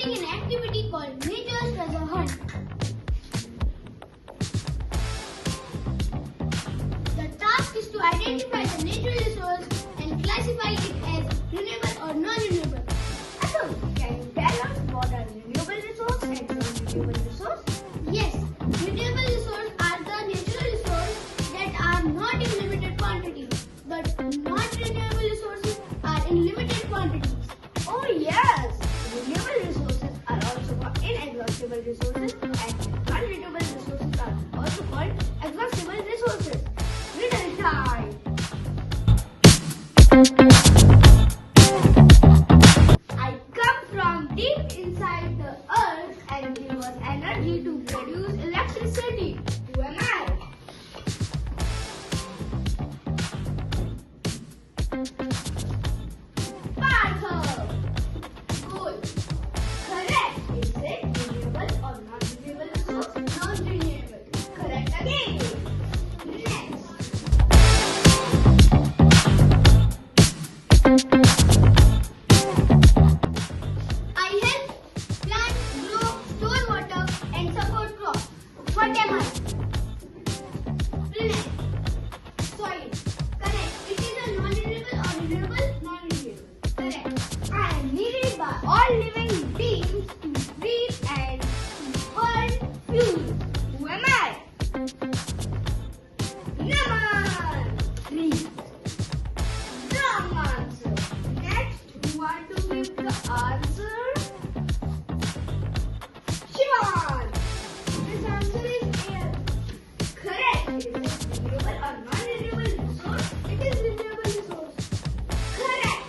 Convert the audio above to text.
doing an activity called Nature's Treasure Hunt. The task is to identify the natural resource and classify it as renewable or non-renewable. Atul, can you tell us what are renewable resource and non-renewable resource? Yes, renewable resources are the natural resources that are not in limited quantities, but non-renewable resources are in limited quantities. Oh yes! Renewable resources are also called inexhaustible resources and non-renewable resources are also called exhaustible resources. Riddle time! I come from deep inside the earth and give us energy to produce electricity. Who am I? Panther! Good. Correct. Is it renewable or non-renewable resource? Non-renewable. Correct again. Next. I help plants grow, store water, and support crops. What am I? Plant. Soil. Correct. It is a non-renewable or renewable? Non-renewable. Correct. I am needed by all living beings to breathe and to burn fuel. Who am I? Naman! Tree. Wrong answer. Next, who want to give the answer? Shivan! This answer is air. Correct. Is it renewable or non-renewable resource? It is renewable resource. Correct.